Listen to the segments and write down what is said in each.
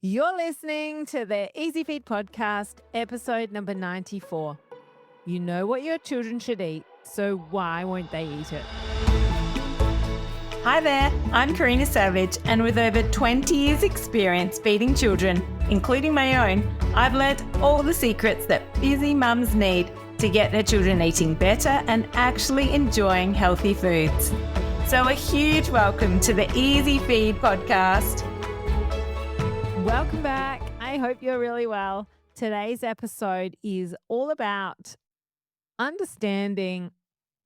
You're listening to the Easy Feed podcast, episode number 94. You know what your children should eat, so why won't they eat it? Hi there, I'm Karina Savage, and with over 20 years experience feeding children, including my own, I've learnt all the secrets that busy mums need to get their children eating better and actually enjoying healthy foods. So a huge welcome to the Easy Feed podcast. Welcome back. I hope you're really well. Today's episode is all about understanding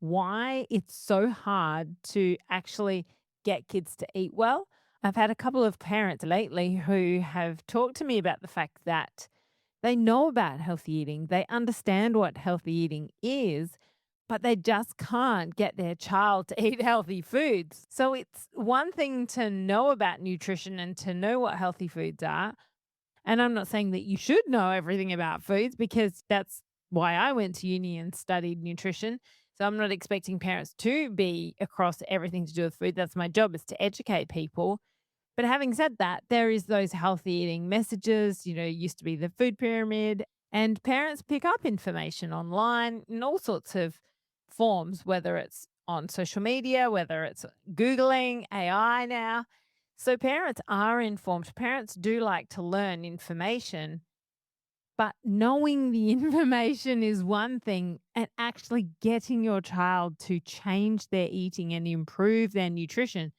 why it's so hard to actually get kids to eat well. I've had a couple of parents lately who have talked to me about the fact that they know about healthy eating, they understand what healthy eating is, but they just can't get their child to eat healthy foods. So it's one thing to know about nutrition and to know what healthy foods are. And I'm not saying that you should know everything about foods because that's why I went to uni and studied nutrition. So I'm not expecting parents to be across everything to do with food. That's my job, is to educate people. But having said that, there is those healthy eating messages, used to be the food pyramid, and parents pick up information online in all sorts of forms, whether it's on social media, whether it's Googling, AI now. So parents are informed. Parents do like to learn information, but knowing the information is one thing, and actually getting your child to change their eating and improve their nutrition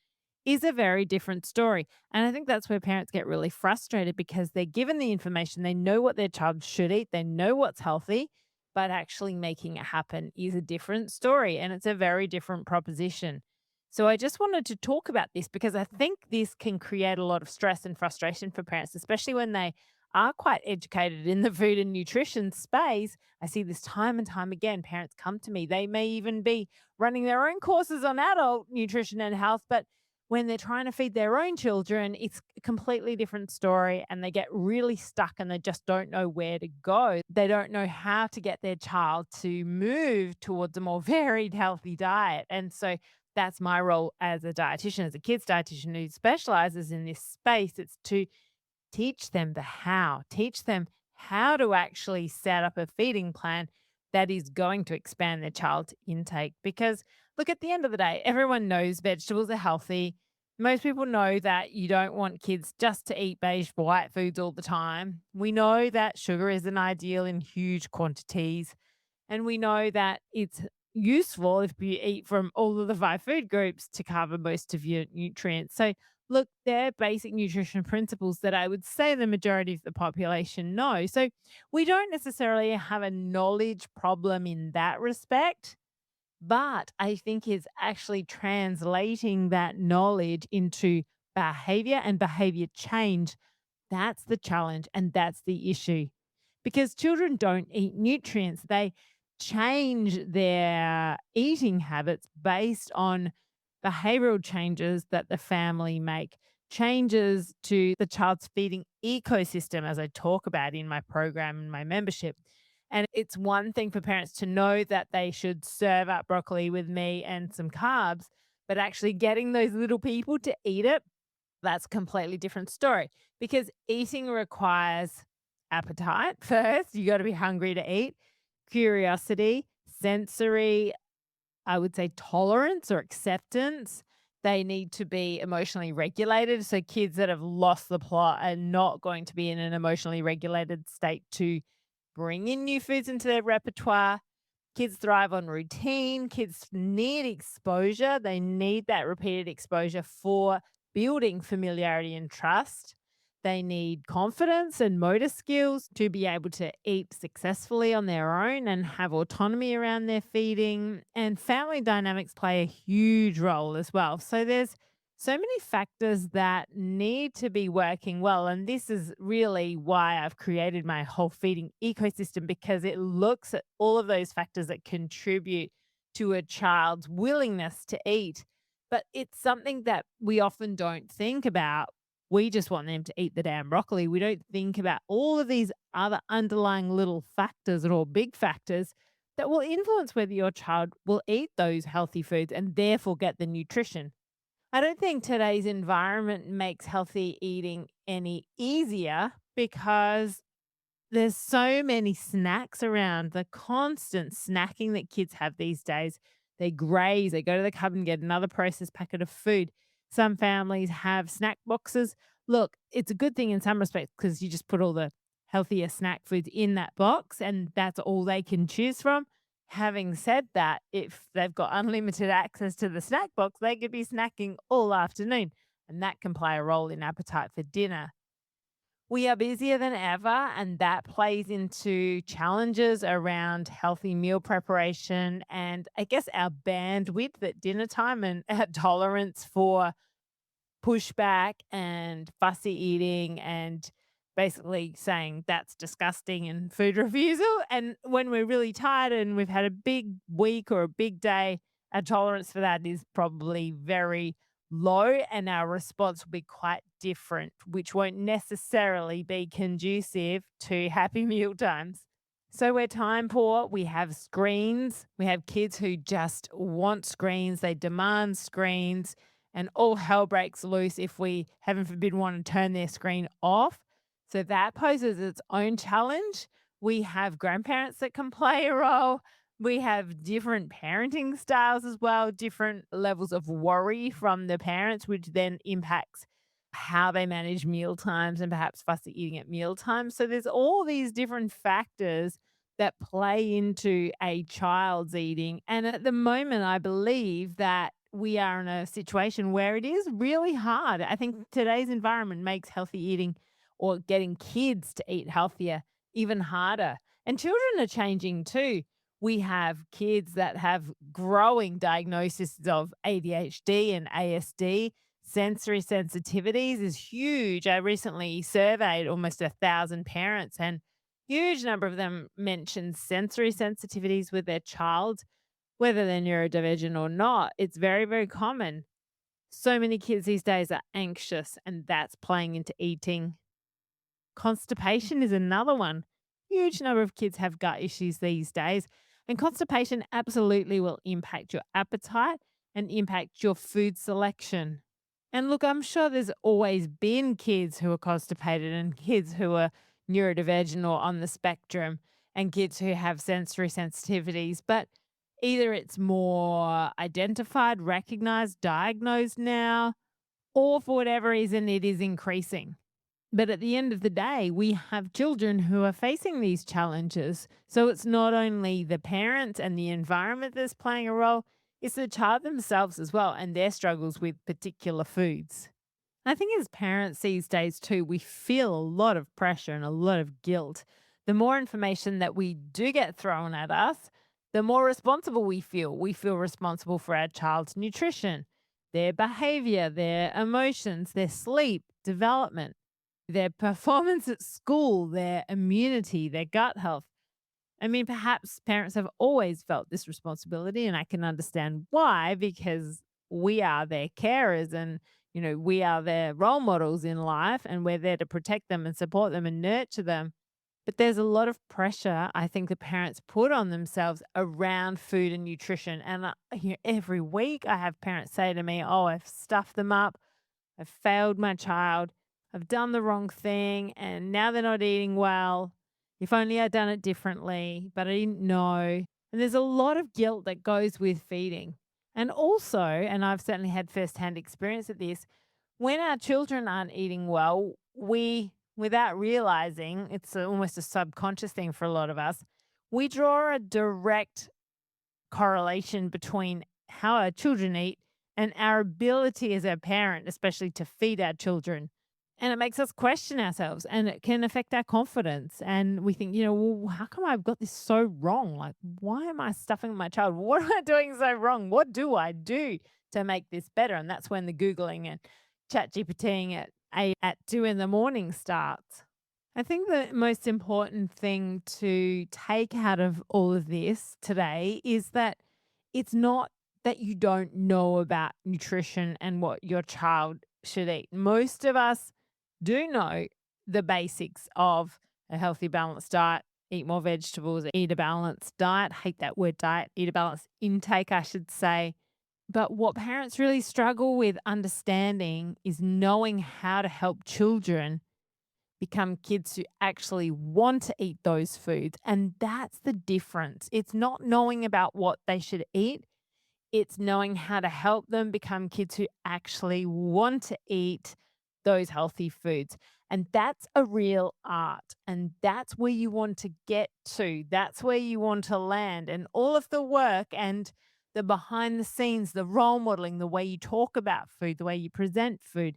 is a very different story. And I think that's where parents get really frustrated because they're given the information, they know what their child should eat, they know what's healthy, but actually making it happen is a different story and it's a very different proposition. So I just wanted to talk about this because I think this can create a lot of stress and frustration for parents, especially when they are quite educated in the food and nutrition space. I see this time and time again. Parents come to me. They may even be running their own courses on adult nutrition and health, but when they're trying to feed their own children, it's a completely different story and they get really stuck and they just don't know where to go. They don't know how to get their child to move towards a more varied, healthy diet. And so that's my role as a dietitian, as a kids dietitian who specializes in this space. It's to teach them the how, teach them how to actually set up a feeding plan that is going to expand their child's intake. Because, look, at the end of the day, everyone knows vegetables are healthy. Most people know that you don't want kids just to eat beige white foods all the time. We know that sugar isn't ideal in huge quantities. And we know that it's useful if you eat from all of the five food groups to cover most of your nutrients. So, look, they're basic nutrition principles that I would say the majority of the population know. So, we don't necessarily have a knowledge problem in that respect, but I think it's actually translating that knowledge into behavior and behavior change. That's the challenge and that's the issue because children don't eat nutrients. They change their eating habits based on behavioral changes that the family make, changes to the child's feeding ecosystem, as I talk about in my program and my membership. And it's one thing for parents to know that they should serve up broccoli with me and some carbs, but actually getting those little people to eat it, that's a completely different story because eating requires appetite first. You got to be hungry to eat, curiosity, sensory, I would say tolerance or acceptance. They need to be emotionally regulated. So kids that have lost the plot are not going to be in an emotionally regulated state to bring in new foods into their repertoire. Kids thrive on routine. Kids need exposure. They need that repeated exposure for building familiarity and trust. They need confidence and motor skills to be able to eat successfully on their own and have autonomy around their feeding. And family dynamics play a huge role as well. So there's so many factors that need to be working well. And this is really why I've created my whole feeding ecosystem because it looks at all of those factors that contribute to a child's willingness to eat. But it's something that we often don't think about. We just want them to eat the damn broccoli. We don't think about all of these other underlying little factors or big factors that will influence whether your child will eat those healthy foods and therefore get the nutrition. I don't think today's environment makes healthy eating any easier because there's so many snacks around, the constant snacking that kids have these days. They graze, they go to the cupboard and get another processed packet of food. Some families have snack boxes. Look, it's a good thing in some respects because you just put all the healthier snack foods in that box and that's all they can choose from. Having said that, if they've got unlimited access to the snack box, they could be snacking all afternoon, and that can play a role in appetite for dinner. We are busier than ever, and that plays into challenges around healthy meal preparation and I guess our bandwidth at dinner time and our tolerance for pushback and fussy eating and basically saying that's disgusting in food refusal. And when we're really tired and we've had a big week or a big day, our tolerance for that is probably very low and our response will be quite different, which won't necessarily be conducive to happy meal times. So we're time poor. We have screens. We have kids who just want screens. They demand screens and all hell breaks loose if we, heaven forbid, want to turn their screen off. So that poses its own challenge. We have grandparents that can play a role. We have different parenting styles as well, different levels of worry from the parents, which then impacts how they manage meal times and perhaps fussy eating at meal times. So there's all these different factors that play into a child's eating. And at the moment, I believe that we are in a situation where it is really hard. I think today's environment makes healthy eating or getting kids to eat healthier even harder. And children are changing too. We have kids that have growing diagnoses of ADHD and ASD. Sensory sensitivities is huge. I recently surveyed almost 1,000 parents, and huge number of them mentioned sensory sensitivities with their child, whether they're neurodivergent or not. It's very, very common. So many kids these days are anxious, and that's playing into eating. Constipation is another one. Huge number of kids have gut issues these days, and constipation absolutely will impact your appetite and impact your food selection. And look, I'm sure there's always been kids who are constipated and kids who are neurodivergent or on the spectrum and kids who have sensory sensitivities, but either it's more identified, recognized, diagnosed now, or for whatever reason, it is increasing. But at the end of the day, we have children who are facing these challenges. So it's not only the parents and the environment that's playing a role, it's the child themselves as well and their struggles with particular foods. I think as parents these days too, we feel a lot of pressure and a lot of guilt. The more information that we do get thrown at us, the more responsible we feel. We feel responsible for our child's nutrition, their behavior, their emotions, their sleep, development, their performance at school, their immunity, their gut health. I mean, perhaps parents have always felt this responsibility, and I can understand why, because we are their carers and, we are their role models in life and we're there to protect them and support them and nurture them. But there's a lot of pressure I think the parents put on themselves around food and nutrition. And every week I have parents say to me, "Oh, I've stuffed them up. I've failed my child. I've done the wrong thing and now they're not eating well. If only I'd done it differently, but I didn't know." And there's a lot of guilt that goes with feeding. And also, and I've certainly had firsthand experience at this, when our children aren't eating well, we, without realizing, it's almost a subconscious thing for a lot of us, we draw a direct correlation between how our children eat and our ability as a parent, especially to feed our children. And it makes us question ourselves and it can affect our confidence. And we think, well, how come I've got this so wrong? Like, why am I stuffing my child? What am I doing so wrong? What do I do to make this better? And that's when the Googling and chat GPTing at 2 in the morning starts. I think the most important thing to take out of all of this today is that it's not that you don't know about nutrition and what your child should eat. Most of us do know the basics of a healthy, balanced diet, eat more vegetables, eat a balanced diet. Hate that word diet, eat a balanced intake, I should say. But what parents really struggle with understanding is knowing how to help children become kids who actually want to eat those foods. And that's the difference. It's not knowing about what they should eat, it's knowing how to help them become kids who actually want to eat those healthy foods. And that's a real art. And that's where you want to get to. That's where you want to land. And all of the work and the behind the scenes, the role modeling, the way you talk about food, the way you present food,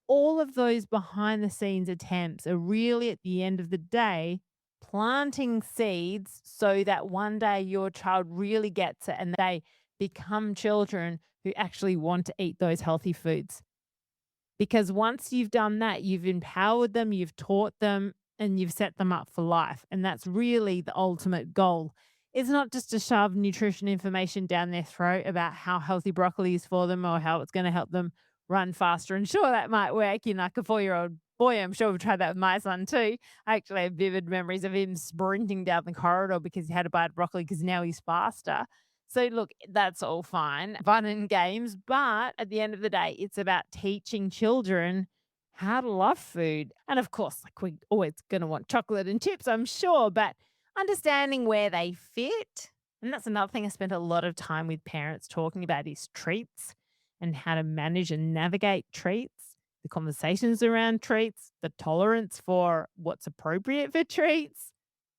all of those behind the scenes attempts are really at the end of the day planting seeds so that one day your child really gets it and they become children who actually want to eat those healthy foods. Because once you've done that, you've empowered them, you've taught them, and you've set them up for life. And that's really the ultimate goal. It's not just to shove nutrition information down their throat about how healthy broccoli is for them or how it's going to help them run faster. And sure, that might work in like a 4-year-old boy. I'm sure we've tried that with my son too. I actually have vivid memories of him sprinting down the corridor because he had to buy broccoli because now he's faster. So look, that's all fine, fun and games, but at the end of the day, it's about teaching children how to love food. And of course, like we're always going to want chocolate and chips, I'm sure, but understanding where they fit. And that's another thing I spent a lot of time with parents talking about is treats and how to manage and navigate treats, the conversations around treats, the tolerance for what's appropriate for treats.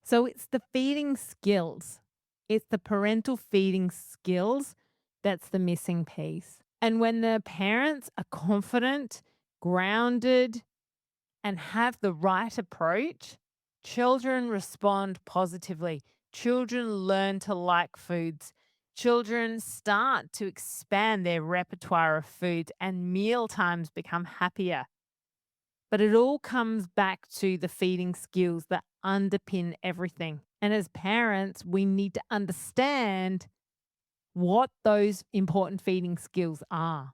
So it's the feeding skills. It's the parental feeding skills that's the missing piece. And when the parents are confident, grounded, and have the right approach, children respond positively. Children learn to like foods. Children start to expand their repertoire of foods, and meal times become happier. But it all comes back to the feeding skills that underpin everything. And as parents, we need to understand what those important feeding skills are.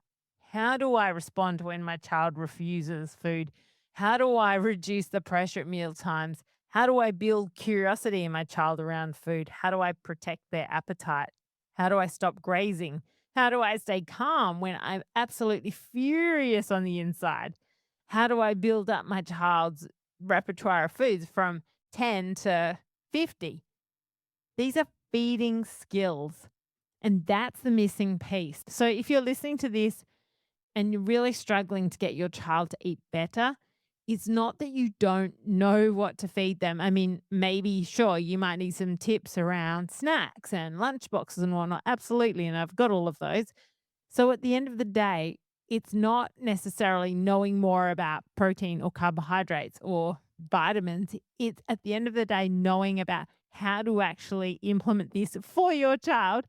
How do I respond when my child refuses food? How do I reduce the pressure at meal times? How do I build curiosity in my child around food? How do I protect their appetite? How do I stop grazing? How do I stay calm when I'm absolutely furious on the inside? How do I build up my child's repertoire of foods from 10 to 50? These are feeding skills. And that's the missing piece. So if you're listening to this and you're really struggling to get your child to eat better, it's not that you don't know what to feed them. I mean, maybe, sure, you might need some tips around snacks and lunch boxes and whatnot. Absolutely. And I've got all of those. So at the end of the day, it's not necessarily knowing more about protein or carbohydrates or vitamins. It's at the end of the day, knowing about how to actually implement this for your child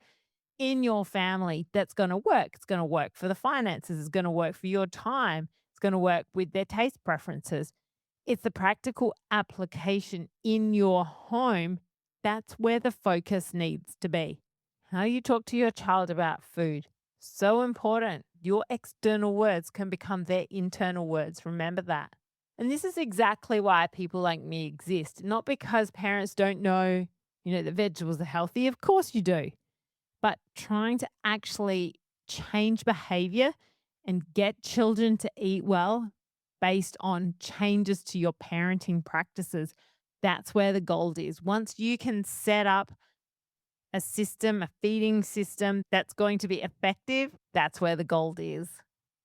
in your family that's going to work. It's going to work for the finances. It's going to work for your time. It's going to work with their taste preferences. It's the practical application in your home. That's where the focus needs to be. How you talk to your child about food. So important. Your external words can become their internal words. Remember that. And this is exactly why people like me exist. Not because parents don't know, the vegetables are healthy. Of course you do, but trying to actually change behavior and get children to eat well based on changes to your parenting practices. That's where the gold is. Once you can set up a system, a feeding system that's going to be effective, that's where the gold is.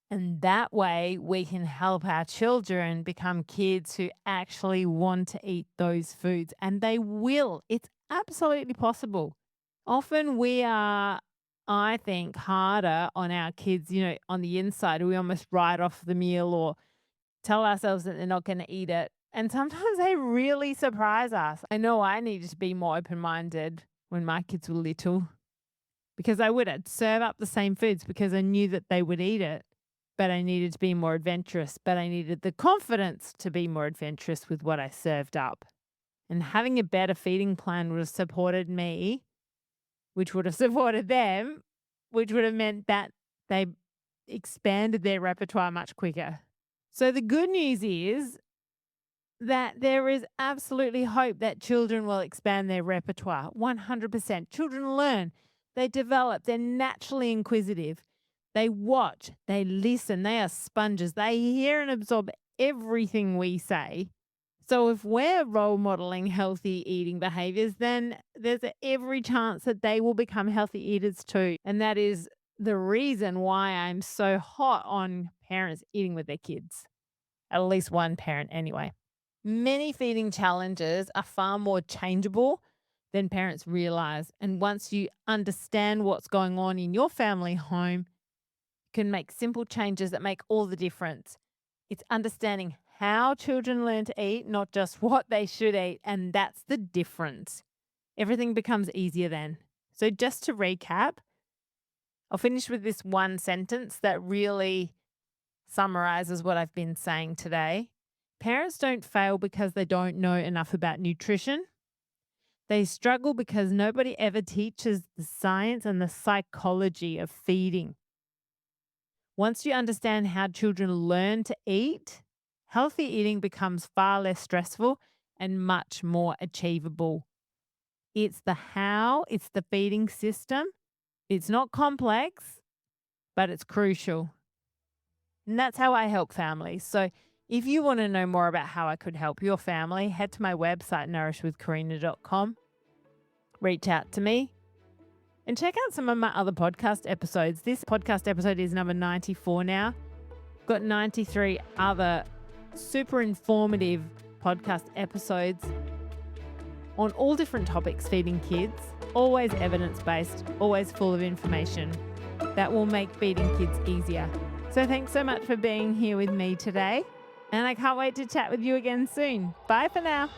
And that way we can help our children become kids who actually want to eat those foods. And they will. It's absolutely possible. Often we are, I think, harder on our kids, on the inside. We almost write off the meal or tell ourselves that they're not going to eat it. And sometimes they really surprise us. I know I needed to be more open minded when my kids were little because I'd serve up the same foods because I knew that they would eat it. But I needed to be more adventurous. But I needed the confidence to be more adventurous with what I served up. And having a better feeding plan would have supported me, which would have supported them, which would have meant that they expanded their repertoire much quicker. So the good news is that there is absolutely hope that children will expand their repertoire. 100%. Children learn. They develop, they're naturally inquisitive. They watch, they listen, they are sponges. They hear and absorb everything we say. So if we're role modeling healthy eating behaviors, then there's every chance that they will become healthy eaters too. And that is the reason why I'm so hot on parents eating with their kids, at least one parent anyway. Many feeding challenges are far more changeable than parents realize. And once you understand what's going on in your family home, you can make simple changes that make all the difference. It's understanding how children learn to eat, not just what they should eat. And that's the difference. Everything becomes easier then. So, just to recap, I'll finish with this one sentence that really summarizes what I've been saying today. Parents don't fail because they don't know enough about nutrition. They struggle because nobody ever teaches the science and the psychology of feeding. Once you understand how children learn to eat, healthy eating becomes far less stressful and much more achievable. It's the how, it's the feeding system. It's not complex, but it's crucial. And that's how I help families. So if you want to know more about how I could help your family, head to my website, nourishwithkarina.com. Reach out to me and check out some of my other podcast episodes. This podcast episode is number 94 now. I've got 93 other super informative podcast episodes on all different topics feeding kids, always evidence-based, always full of information that will make feeding kids easier. So thanks so much for being here with me today, and I can't wait to chat with you again soon. Bye for now.